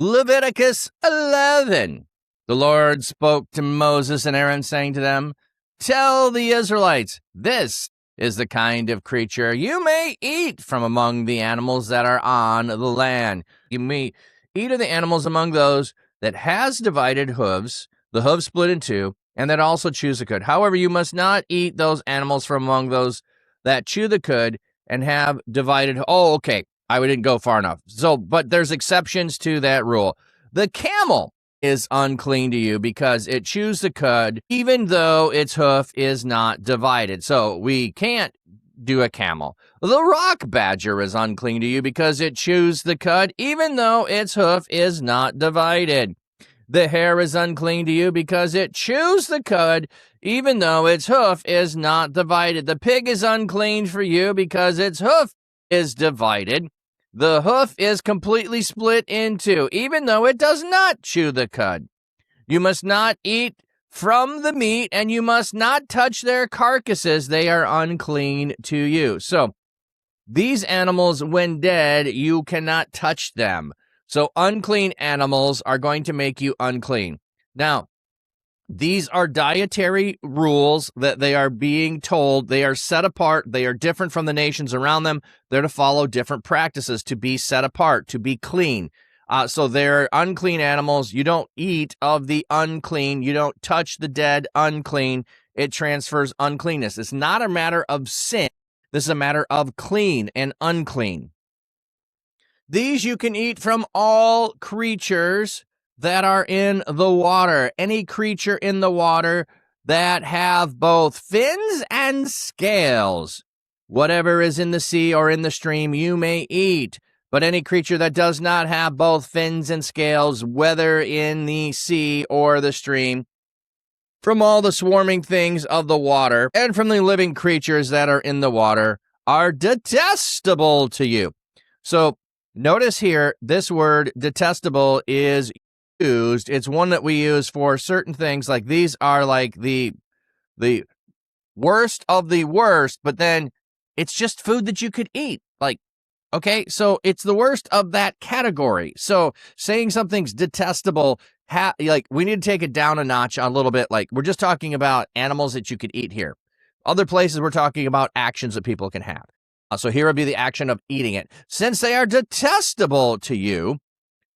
Leviticus 11. The Lord spoke to Moses and Aaron, saying to them, "Tell the Israelites, this is the kind of creature you may eat from among the animals that are on the land. You may eat of the animals among those that has divided hooves, the hooves split in two, and that also chews the cud. However, you must not eat those animals from among those that chew the cud and have divided." Oh, okay. I didn't go far enough. So, but there's exceptions to that rule. The camel is unclean to you because it chews the cud, even though its hoof is not divided. So we can't do a camel. The rock badger is unclean to you because it chews the cud, even though its hoof is not divided. The hare is unclean to you because it chews the cud, even though its hoof is not divided. The pig is unclean for you because its hoof is divided. The hoof is completely split in two, even though it does not chew the cud. You must not eat from the meat, and you must not touch their carcasses. They are unclean to you. So these animals, when dead, you cannot touch them. So unclean animals are going to make you unclean. Now, these are dietary rules that they are being told. They are set apart. They are different from the nations around them. They're to follow different practices to be set apart, to be clean. So they're unclean animals. You don't eat of the unclean. You don't touch the dead unclean. It transfers uncleanness. It's not a matter of sin. This is a matter of clean and unclean. These you can eat from all creatures that are in the water. Any creature in the water that have both fins and scales. Whatever is in the sea or in the stream, you may eat. But any creature that does not have both fins and scales, whether in the sea or the stream, from all the swarming things of the water and from the living creatures that are in the water, are detestable to you. So notice here, this word detestable is used. It's one that we use for certain things. Like these are like the worst of the worst, but then it's just food that you could eat. Like, okay, so it's the worst of that category. So saying something's detestable, like we need to take it down a notch a little bit. Like we're just talking about animals that you could eat here. Other places we're talking about actions that people can have. So here would be the action of eating it. Since they are detestable to you,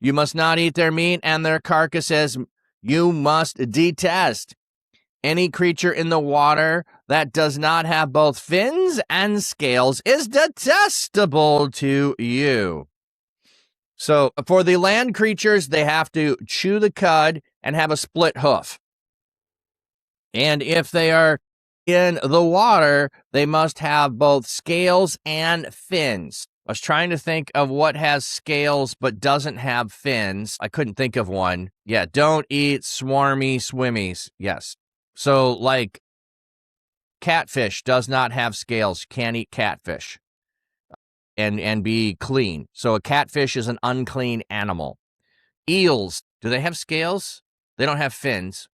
you must not eat their meat, and their carcasses you must detest. Any creature in the water that does not have both fins and scales is detestable to you. So for the land creatures, they have to chew the cud and have a split hoof. And if they are in the water, they must have both scales and fins. I was trying to think of what has scales but doesn't have fins. I couldn't think of one. Yeah, don't eat swarmy swimmies. Yes. So like catfish does not have scales. You can't eat catfish and be clean. So a catfish is an unclean animal. Eels, do they have scales? They don't have fins,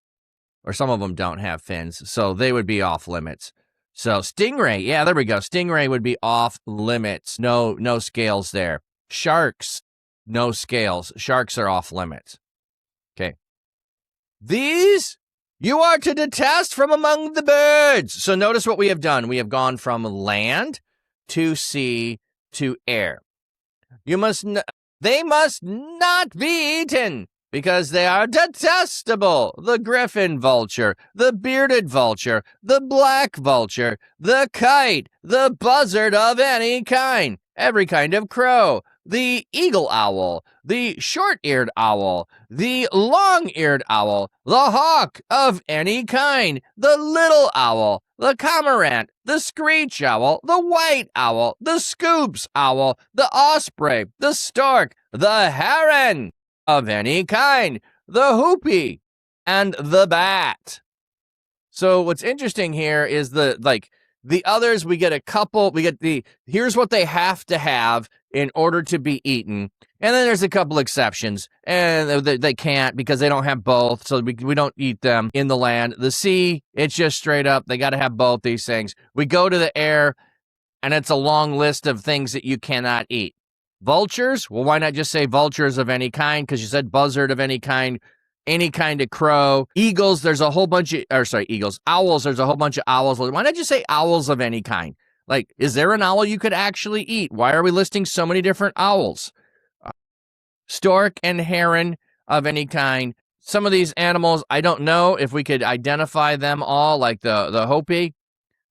or some of them don't have fins. So they would be off limits. So stingray, yeah, there we go. Stingray would be off limits. No scales there. Sharks, no scales. Sharks are off limits. Okay. These you are to detest from among the birds. So notice what we have done. We have gone from land to sea to air. They must not be eaten, because they are detestable. The griffin vulture, the bearded vulture, the black vulture, the kite, the buzzard of any kind, every kind of crow, the eagle owl, the short-eared owl, the long-eared owl, the hawk of any kind, the little owl, the cormorant, the screech owl, the white owl, the scoops owl, the osprey, the stork, the heron of any kind, the hoopie, and the bat. So what's interesting here is the others, we get a couple, here's what they have to have in order to be eaten. And then there's a couple exceptions, and they can't because they don't have both, so we don't eat them in the land. The sea, it's just straight up, they got to have both these things. We go to the air, and it's a long list of things that you cannot eat. Vultures? Well, why not just say vultures of any kind? Because you said buzzard of any kind of crow. Eagles, there's a whole bunch of, eagles. Owls, there's a whole bunch of owls. Why not just say owls of any kind? Like, is there an owl you could actually eat? Why are we listing so many different owls? Stork and heron of any kind. Some of these animals, I don't know if we could identify them all, like the Hopi.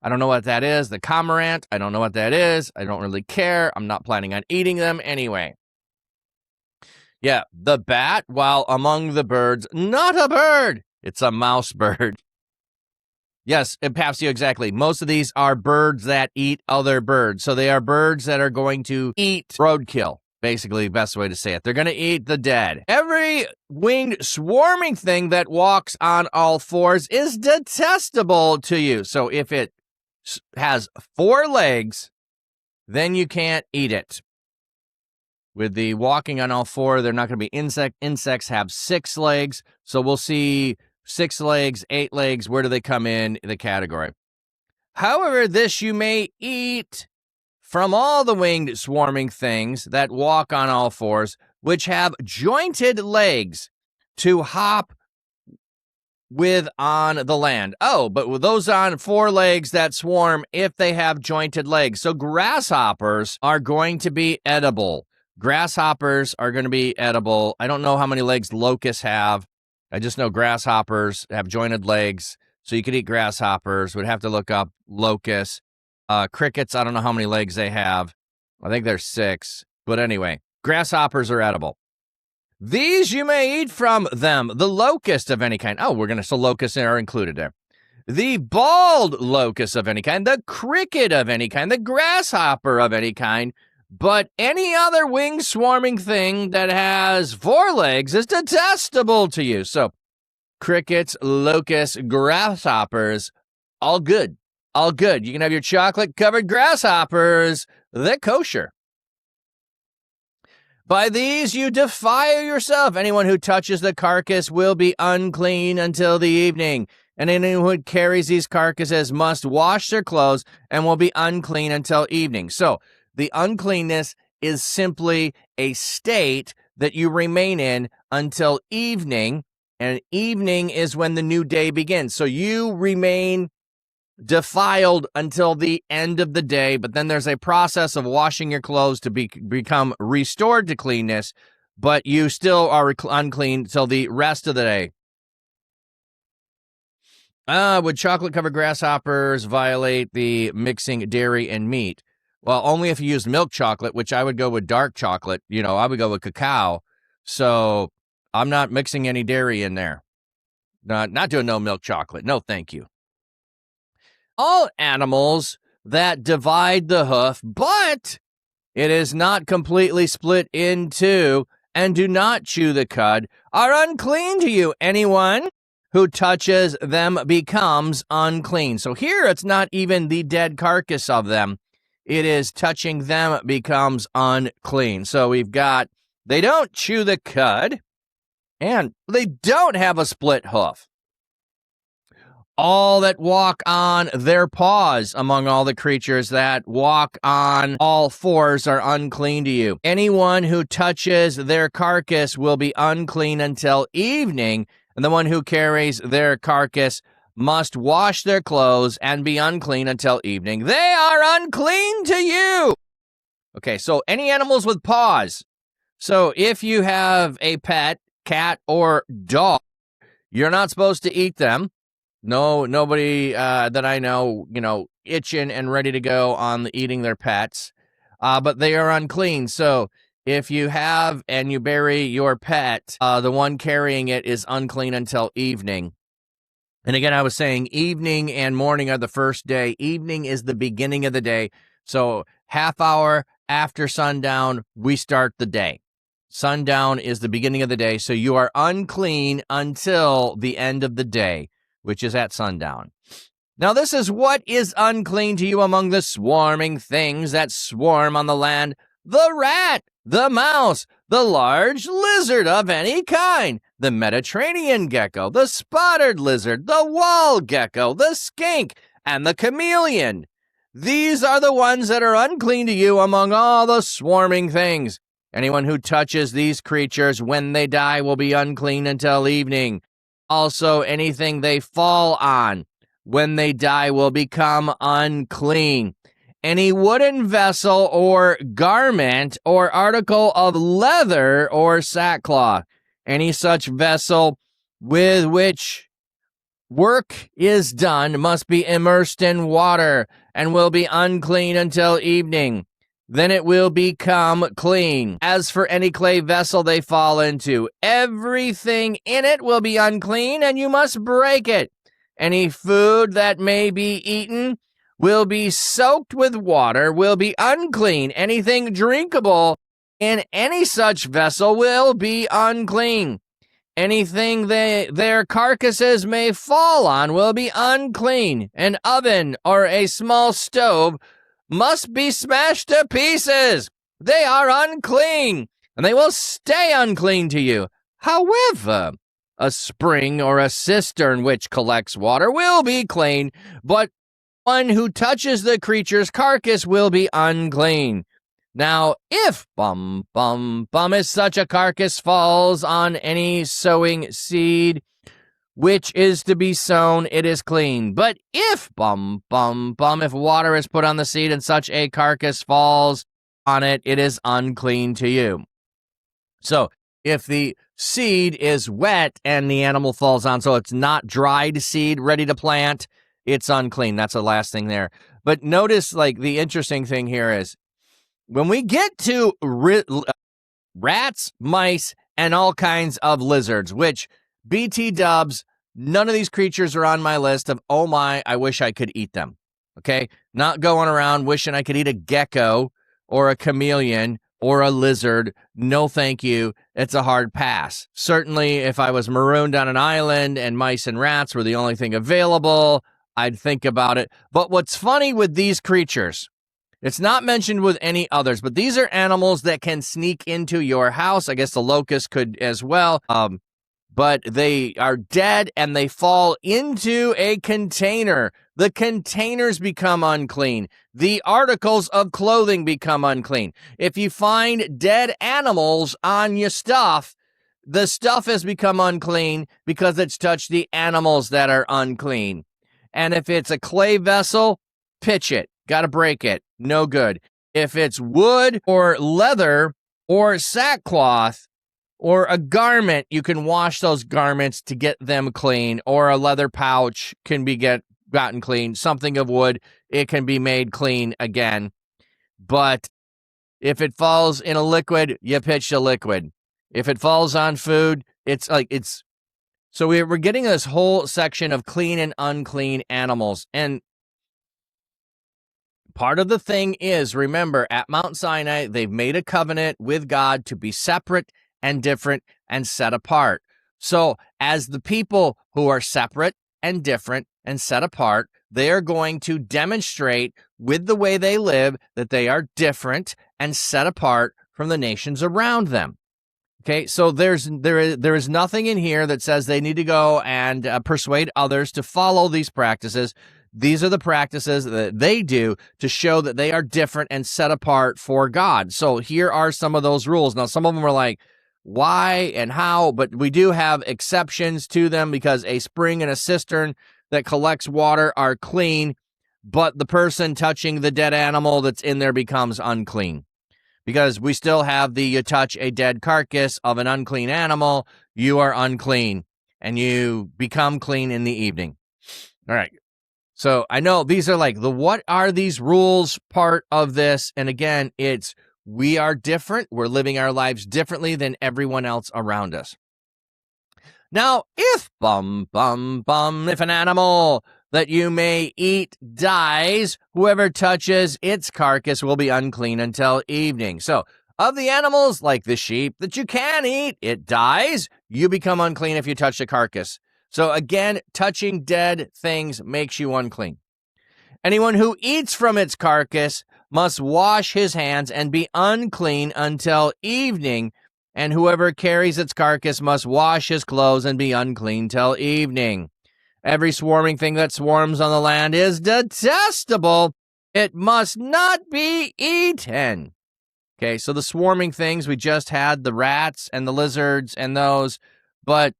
I don't know what that is. The cormorant, I don't know what that is. I don't really care. I'm not planning on eating them anyway. Yeah, the bat, while among the birds, not a bird. It's a mouse bird. Yes, it paps you exactly. Most of these are birds that eat other birds. So they are birds that are going to eat roadkill. Basically, the best way to say it. They're going to eat the dead. Every winged swarming thing that walks on all fours is detestable to you. So if it has 4 legs, then you can't eat it. With the walking on all 4, they're not going to be insect. Insects have 6 legs. So we'll see 6 legs, 8 legs. Where do they come in the category? However, this you may eat from all the winged swarming things that walk on all 4s, which have jointed legs to hop with on the land. Oh, but with those on 4 legs that swarm if they have jointed legs. So grasshoppers are going to be edible. Grasshoppers are going to be edible. I don't know how many legs locusts have. I just know grasshoppers have jointed legs. So you could eat grasshoppers. Would have to look up locusts. Crickets, I don't know how many legs they have. I think there's 6. But anyway, grasshoppers are edible. These you may eat from them, the locust of any kind. Oh, so locusts are included there. The bald locust of any kind, the cricket of any kind, the grasshopper of any kind, but any other winged swarming thing that has 4 legs is detestable to you. So, crickets, locusts, grasshoppers, all good. All good. You can have your chocolate-covered grasshoppers. They're kosher. By these you defile yourself. Anyone who touches the carcass will be unclean until the evening. And anyone who carries these carcasses must wash their clothes and will be unclean until evening. So the uncleanness is simply a state that you remain in until evening. And evening is when the new day begins. So you remain defiled until the end of the day, but then there's a process of washing your clothes to become restored to cleanness, but you still are unclean till the rest of the day. Would chocolate-covered grasshoppers violate the mixing dairy and meat? Well, only if you use milk chocolate, which I would go with dark chocolate. I would go with cacao. So I'm not mixing any dairy in there. Not doing no milk chocolate. No, thank you. All animals that divide the hoof, but it is not completely split in two and do not chew the cud, are unclean to you. Anyone who touches them becomes unclean. So here it's not even the dead carcass of them. It is touching them becomes unclean. So we've got, they don't chew the cud, and they don't have a split hoof. All that walk on their paws among all the creatures that walk on all 4s are unclean to you. Anyone who touches their carcass will be unclean until evening, and the one who carries their carcass must wash their clothes and be unclean until evening. They are unclean to you. Okay, so any animals with paws. So if you have a pet, cat or dog, you're not supposed to eat them. No, nobody that I know, itching and ready to go on eating their pets, but they are unclean. So if you have and you bury your pet, the one carrying it is unclean until evening. And again, I was saying evening and morning are the first day. Evening is the beginning of the day. So half hour after sundown, we start the day. Sundown is the beginning of the day. So you are unclean until the end of the day, which is at sundown. Now this is what is unclean to you among the swarming things that swarm on the land: the rat, the mouse, the large lizard of any kind, the Mediterranean gecko, the spotted lizard, the wall gecko, the skink, and the chameleon. These are the ones that are unclean to you among all the swarming things. Anyone who touches these creatures when they die will be unclean until evening. Also, anything they fall on when they die will become unclean. Any wooden vessel or garment or article of leather or sackcloth, any such vessel with which work is done must be immersed in water and will be unclean until evening. Then it will become clean. As for any clay vessel they fall into, everything in it will be unclean, and you must break it. Any food that may be eaten will be soaked with water, will be unclean. Anything drinkable in any such vessel will be unclean. Anything their carcasses may fall on will be unclean. An oven or a small stove must be smashed to pieces. They are unclean, and they will stay unclean to you. However, a spring or a cistern which collects water will be clean, but one who touches the creature's carcass will be unclean. Now, if if such a carcass falls on any sowing seed which is to be sown, it is clean. But if if water is put on the seed and such a carcass falls on it, it is unclean to you. So, if the seed is wet and the animal falls on, so it's not dried seed ready to plant, it's unclean. That's the last thing there. But notice, the interesting thing here is, when we get to rats, mice, and all kinds of lizards, which BT dubs, none of these creatures are on my list of, oh my, I wish I could eat them. Okay? Not going around wishing I could eat a gecko or a chameleon or a lizard. No, thank you. It's a hard pass. Certainly, if I was marooned on an island and mice and rats were the only thing available, I'd think about it. But what's funny with these creatures, it's not mentioned with any others, but these are animals that can sneak into your house. I guess the locust could as well. But they are dead and they fall into a container. The containers become unclean. The articles of clothing become unclean. If you find dead animals on your stuff, the stuff has become unclean because it's touched the animals that are unclean. And if it's a clay vessel, pitch it. Got to break it. No good. If it's wood or leather or sackcloth or a garment, you can wash those garments to get them clean, or a leather pouch can be gotten clean. Something of wood, it can be made clean again. But if it falls in a liquid, you pitch the liquid. If it falls on food, so we're getting this whole section of clean and unclean animals. And part of the thing is, remember, at Mount Sinai, they've made a covenant with God to be separate and different and set apart. So as the people who are separate and different and set apart, they are going to demonstrate with the way they live that they are different and set apart from the nations around them. Okay, so there is nothing in here that says they need to go and persuade others to follow these practices. These are the practices that they do to show that they are different and set apart for God. So here are some of those rules. Now, some of them are like, why and how, but we do have exceptions to them because a spring and a cistern that collects water are clean, but the person touching the dead animal that's in there becomes unclean. Because we still have you touch a dead carcass of an unclean animal, you are unclean, and you become clean in the evening. All right. So I know these are the what are these rules part of this. And again, it's we are different. We're living our lives differently than everyone else around us. Now, if if an animal that you may eat dies, whoever touches its carcass will be unclean until evening. So, of the animals, like the sheep that you can eat, it dies, you become unclean if you touch the carcass. So again, touching dead things makes you unclean. Anyone who eats from its carcass must wash his hands and be unclean until evening, and whoever carries its carcass must wash his clothes and be unclean till evening. Every swarming thing that swarms on the land is detestable. It must not be eaten. Okay, so the swarming things, we just had the rats and the lizards and those, but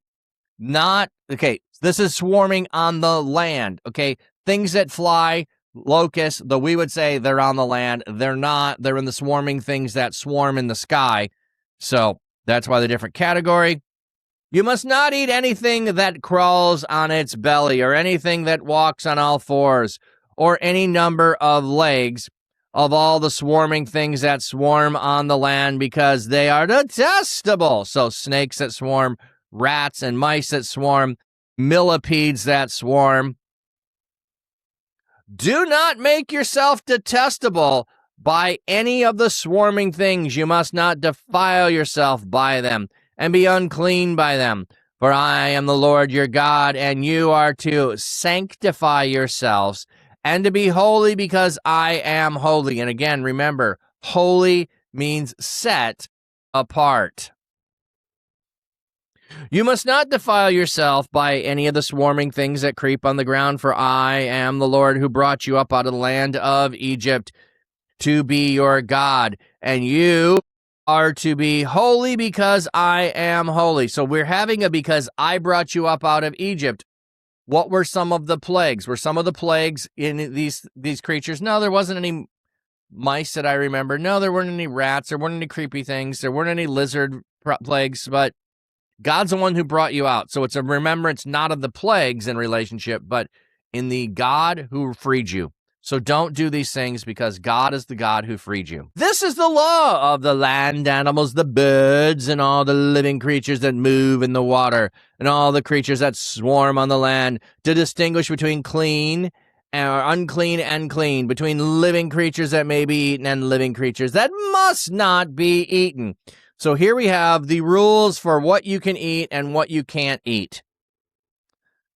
not, okay, this is swarming on the land, okay? Things that fly, locusts, though we would say they're on the land, they're not. They're in the swarming things that swarm in the sky. So that's why the different category. You must not eat anything that crawls on its belly, or anything that walks on all fours, or any number of legs of all the swarming things that swarm on the land, because they are detestable. So snakes that swarm, rats and mice that swarm, millipedes that swarm. Do not make yourself detestable by any of the swarming things. You must not defile yourself by them, and be unclean by them. For I am the Lord your God, and you are to sanctify yourselves, and to be holy, because I am holy. And again, remember, holy means set apart. You must not defile yourself by any of the swarming things that creep on the ground, for I am the Lord who brought you up out of the land of Egypt to be your God, and you are to be holy, because I am holy. So we're having a because I brought you up out of Egypt. What were some of the plagues? Were some of the plagues in these creatures? No, there wasn't any mice that I remember. No, there weren't any rats. There weren't any creepy things. There weren't any lizard plagues, but God's the one who brought you out. So it's a remembrance not of the plagues in relationship, but in the God who freed you. So don't do these things, because God is the God who freed you. This is the law of the land animals, the birds, and all the living creatures that move in the water, and all the creatures that swarm on the land, to distinguish between clean or unclean and clean, between living creatures that may be eaten and living creatures that must not be eaten. So here we have the rules for what you can eat and what you can't eat.